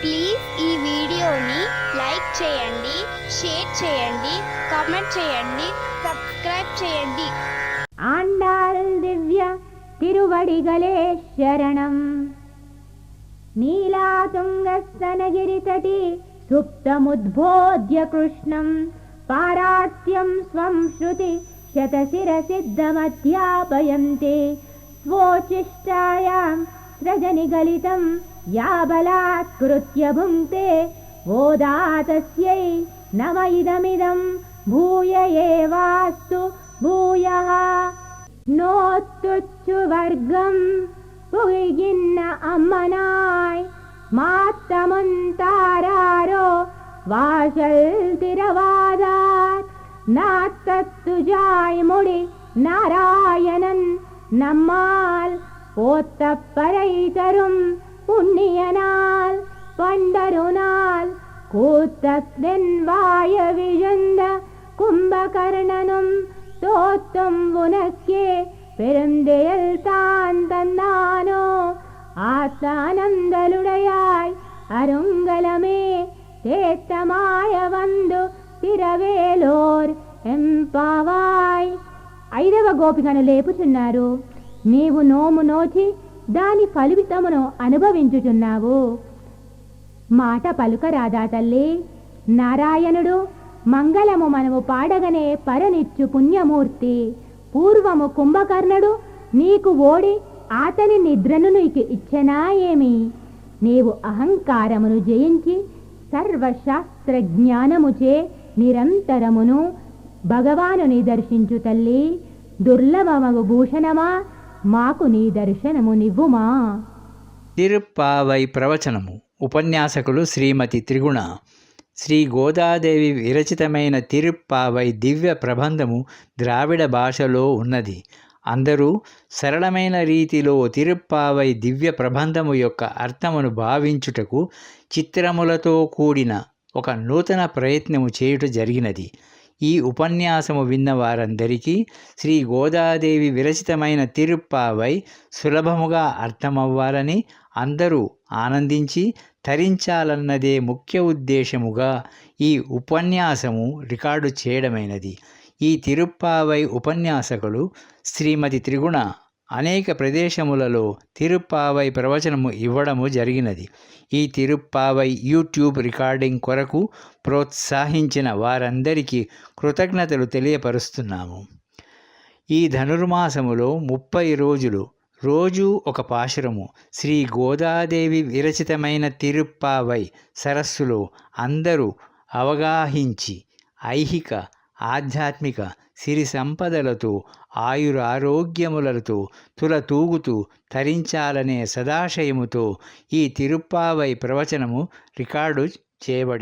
Please ఈ వీడియోని like చేయండి, షేర్ చేయండి, కామెంట్ చేయండి, సబ్స్క్రైబ్ చేయండి. ఆండాల్ దివ్య తిరువడిగలే శరణం. నీలాతుంగస్తనగిరితటి సుప్తముద్బోధ్య కృష్ణం పారాత్యం స్వం శృతి శతశిరసిద్ధమధ్యాపయంతే స్వోచిష్టాయాం సృజనిగలితం యా బలాత్కృత్య భుంక్తే ఓదాతస్యై నమ ఇదమిదం భూయ ఏవాస్తు భూయః. நோத்துச்சுவர்க்கம் புகின்ன அம்மனாய் மாத்தமுந்தாரோ வாசல் திரவாதார் நாத்தத்துஜாய் முடி நாராயணன் நம்மால் போத்தப்பறை தரும் புண்ணியனால் பண்டருனால் கூத்தத்தின் வாய விழுந்த கும்பகர்ணனும் தோத்தும் உனக்கே பெருந்தெயல் தான் தந்தானோ ஆத்தானந்தலுடையாய் அருங்கலமே தேத்தமாய வந்து తిరవేలోర్ ఎంపావాయ్. 5వ గోపికను లేపుచున్నారు. నీవు నోము నోచి దాని ఫలితమును అనుభవించుచున్నావు. మాట పలుకరాదా తల్లి? నారాయణుడు మంగళము మనము పాడగనే పరనిచ్చు పుణ్యమూర్తి. పూర్వము కుంభకర్ణుడు నీకు ఓడి అతని నిద్రను నీకు ఇచ్చనా ఏమి? నీవు అహంకారమును జయించి సర్వశాస్త్ర జ్ఞానముచే నిరంతరమును భగవానుని దర్శించు తల్లి. దుర్లభమగు భూషణమా, మాకు నీ దర్శనము నివ్వుమా. తిరుప్పావై ప్రవచనము. ఉపన్యాసకులు శ్రీమతి త్రిగుణ. శ్రీ గోదాదేవి విరచితమైన తిరుప్పావై దివ్య ప్రబంధము ద్రావిడ భాషలో ఉన్నది. అందరూ సరళమైన రీతిలో తిరుప్పావై దివ్య ప్రబంధము యొక్క అర్థమును భావించుటకు చిత్రములతో కూడిన ఒక నూతన ప్రయత్నము చేయుట జరిగినది. ఈ ఉపన్యాసము విన్న వారందరికీ శ్రీ గోదాదేవి విరచితమైన తిరుప్పావై సులభముగా అర్థమవ్వాలని, అందరూ ఆనందించి తరించాలన్నదే ముఖ్య ఉద్దేశముగా ఈ ఉపన్యాసము రికార్డు చేయడమైనది. ఈ తిరుప్పావై ఉపన్యాసకులు శ్రీమతి త్రిగుణ అనేక ప్రదేశములలో తిరుప్పావై ప్రవచనము ఇవ్వడము జరిగినది. ఈ తిరుప్పావై యూట్యూబ్ రికార్డింగ్ కొరకు ప్రోత్సహించిన వారందరికీ కృతజ్ఞతలు తెలియపరుస్తున్నాము. ఈ ధనుర్మాసములో 30 రోజులు రోజు ఒక పాశురము శ్రీ గోదాదేవి విరచితమైన తిరుప్పావై సరస్సులో అందరూ అవగాహించి ఐహిక ఆధ్యాత్మిక సిరి సంపదలతో ఆయురారోగ్యములతో తులతూగుతూ తరించాలనే సదాశయముతో ఈ తిరుప్పావై ప్రవచనము రికార్డు చేయబడింది.